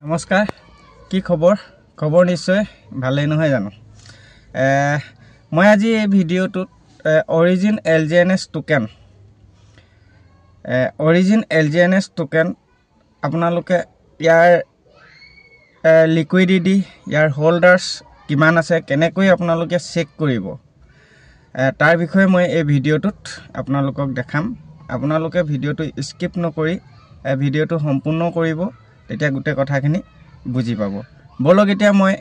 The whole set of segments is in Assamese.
নমস্কাৰ কি খবৰ নিশ্চয় ভালেই নহয় জানো মই আজি এই ভিডিঅ'টোত অৰিজিন LGNS টোকেন আপোনালোকে ইয়াৰ লিকুইডিটি ইয়াৰ হোল্ডাৰ্স কিমান আছে কেনেকৈ আপোনালোকে চেক কৰিব তাৰ বিষয়ে মই এই ভিডিঅ'টোত আপোনালোকক দেখাম আপোনালোকে ভিডিঅ'টো স্কিপ নকৰি ভিডিঅ'টো সম্পূৰ্ণ কৰিব তেতিয়া গুটে কথাখিনি বুজি পাব বলক এতিয়া মই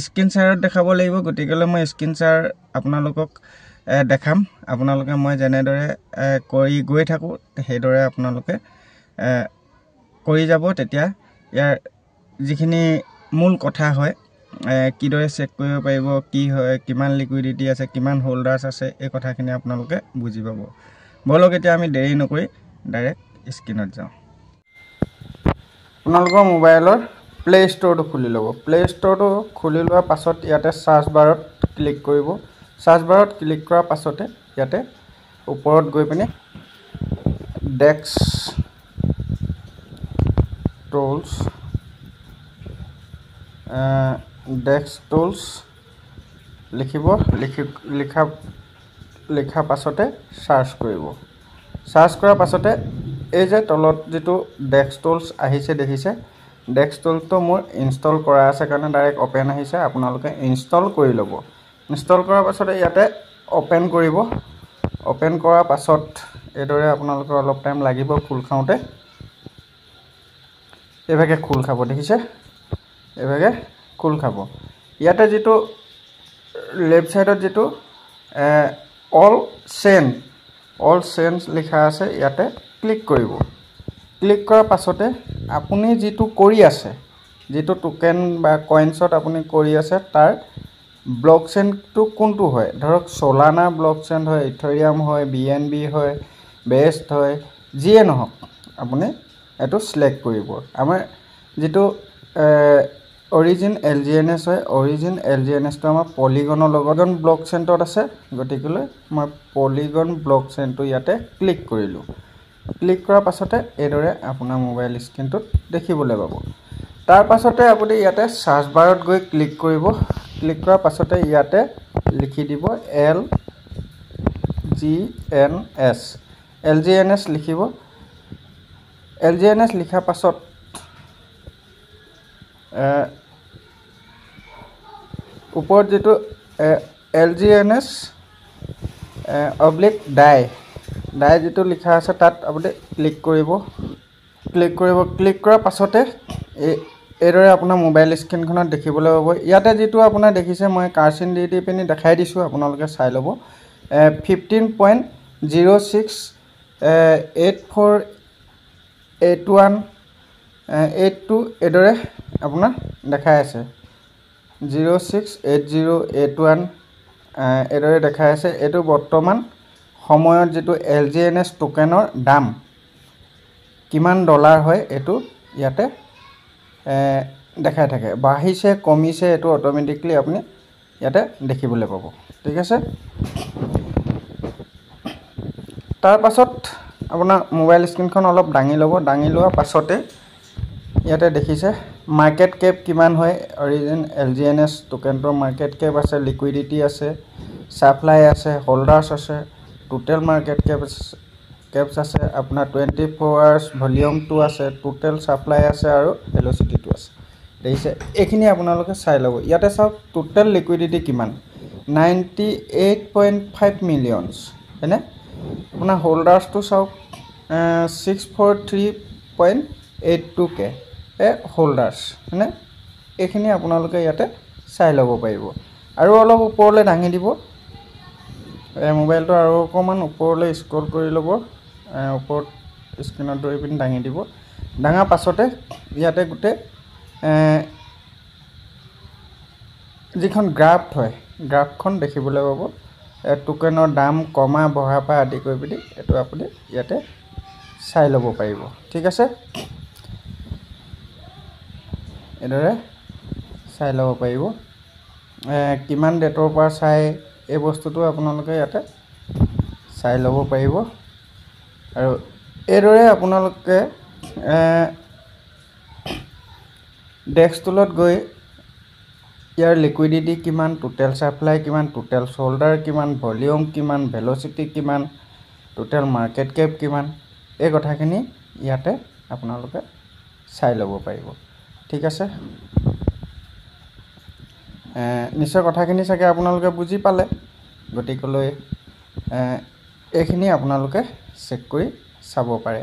স্ক্ৰিন শ্বেয়াৰত দেখাব লাগিব গতিকেলৈ মই স্ক্ৰিন শ্বেয়াৰ আপোনালোকক দেখাম আপোনালোকে মই যেনেদৰে কৰি গৈ থাকো সেইদৰে আপোনালোকে কৰি যাব তেতিয়া ইয়াৰ যিখিনি মূল কথা হয় কিদৰে চেক কৰিব পাৰিব কি হয় কিমান লিকুইডিটি আছে কিমান হোল্ডাৰ্স আছে এই কথাখিনি আপোনালোকে বুজি পাব বলক এতিয়া আমি দেৰি নকৰি ডাইৰেক্ট স্ক্ৰিনত যাওঁ আপোনালোকৰ মোবাইলৰ প্লে ষ্টৰটো খুলি ল'ব প্লে ষ্টৰটো খুলি লোৱাৰ পাছত ইয়াতে সাৰ্চ বাৰত ক্লিক কৰিব সাৰ্চ বাৰত ক্লিক কৰাৰ পাছতে ইয়াতে ওপৰত গৈ পিনে ডেক্স টুলছ লিখিব লিখা পাছতে সাৰ্চ কৰিব সাৰ্চ কৰাৰ পাছতে এই যে তলত যেটো ডেক্স টুলছ আহিছে দেখিছে ডেক্স টুলটো মোৰ ইনষ্টল কৰা আছে কাৰণে ডাইৰেক্ট ওপেন আহিছে আপোনালোকে ইনষ্টল কৰি ল'ব ইনষ্টল কৰাৰ পাছতে ইয়াতে ওপেন কৰিব ওপেন কৰাৰ পাছত এদৰে আপোনালোকৰ অলপ টাইম লাগিব খুল খাওঁতে এভাগে খুল খাব দেখিছে এভাগে খুল খাব ইয়াতে যেটো লেফট সাইডত যেটো অল চেঞ্জ লিখা আছে ইয়াতে ক্লিক কৰিব ক্লিক কৰাৰ পাছতে আপুনি যেটো কৰি আছে যেটো টোকেন বা কয়েন্সত আপুনি কৰি আছে তাৰ ব্লকচেইনটো কোনটো হয় ধৰক সোলানা ব্লকচেইন হয় ইথেৰিয়াম হয় BNB হয় বেস্ট হয় যিয়ে নহওক আপুনি এটো সিলেক্ট কৰিব আমাৰ যেটো অৰিজিন LGNS হয় অৰিজিন LGNS টো আমাৰ পলিগনৰ লগত ব্লকচেইনত আছে গতিকেলৈ মই পলিগন ব্লকচেইনটো ইয়াতে ক্লিক কৰিলো ক্লিক কৰাৰ পাছতে এদৰে আপোনাৰ মোবাইল স্ক্ৰিনটোত দেখিবলৈ পাব তাৰ পাছতে আপুনি ইয়াতে সাৰ্চ বাৰত গৈ ক্লিক কৰিব ক্লিক কৰাৰ পাছতে ইয়াতে লিখি দিব LGNS লিখিব LGNS লিখাৰ পাছত ওপৰত যেটো LGNS ডাই যেটো লিখা আছে তাত আপুনি ক্লিক কৰিব ক্লিক কৰাৰ পাছতে এদৰে আপোনাৰ মোবাইল স্ক্ৰিনখনত দেখিবলৈ পাব ইয়াতে যেটো আপোনাৰ দেখিছে মই কাৰ্চিন দি পিনি দেখাই দিছো আপোনালোকে চাই ল'ব 15.06848182 এদৰে আপোনাৰ দেখাই আছে 068081 এদৰে দেখাই আছে এটো বৰ্তমান সময়ত যেটো LGNS টোকেনৰ দাম কিমান ডলাৰ হয় এটো ইয়াতে দেখাই থাকে বাঢ়িছে কমিছে এটো অটোমেটিক্যালি আপুনি ইয়াতে দেখিবলৈ পাব ঠিক আছে তাৰ পাছত আপোনাৰ মোবাইল স্ক্ৰিনখন অলপ দাঙি ল'ব দাঙি লোৱাৰ পাছতে ইয়াতে দেখিছে মাৰ্কেট কেপ কিমান হয় অৰিজিন LGNS টোকেনটোৰ মাৰ্কেট কেপ আছে লিকুইডিটি আছে সাপ্লাই আছে হোল্ডাৰ্স আছে টোটাল মাৰ্কেট কেপছ আছে আপোনাৰ 24 আৱাৰ্স ভলিউম 2 আছে টোটাল সাপ্লাই আছে আৰু ভেলোচিটি 2 আছে দেখিছে এখিনি আপোনালোকে চাই ল'ব ইয়াতে চাওক টোটাল লিকুইডিটি কিমান 98.5 মিলিয়নছ হেনে আপোনাৰ হোল্ডাৰ্সটো চাওক 643.82k হোল্ডাৰ্স হেনে এখিনি আপোনালোকে ইয়াতে চাই ল'ব পাৰিব আৰু অলপ ওপৰলৈ দাঙি দিব মোবাইলটো আৰু অকমান ওপৰলৈ স্ক্ৰল কৰি ল'ব ওপৰত স্ক্ৰিনত ধৰি পিন দাঙি দিব ডাঙা পাছতে ইয়াতে গুটে যিখন গ্ৰাফ হয় গ্ৰাফখন দেখিবলৈ পাব টোকেনৰ দাম কমা বঢ়া পা আদি কৰি পিনি এটো আপুনি ইয়াতে চাই ল'ব পাৰিব ঠিক আছে এদৰে চাই ল'ব পাৰিব কিমান ডেটৰ পৰা চাই এই বস্তুটো আপোনালোকে ইয়াতে চাই ল'ব পাৰিব আৰু এদৰে আপোনালোকে ডেস্ক টুলত গৈ ইয়াৰ লিকুইডিটি কিমান, টোটেল ছাপ্লাই কিমান, টোটেল শোল্ডাৰ কিমান, ভলিউম কিমান, ভেলচিটি কিমান, টোটেল মাৰ্কেট কেপ কিমান, এই কথাখিনি ইয়াতে আপোনালোকে চাই ল'ব পাৰিব। ঠিক আছে, নিশ্চয় কথাখিনি চাগে আপোনালোকে বুজি পালে। গতিকেলৈ এইখিনি আপোনালোকে চেক কৰি চাব পাৰে।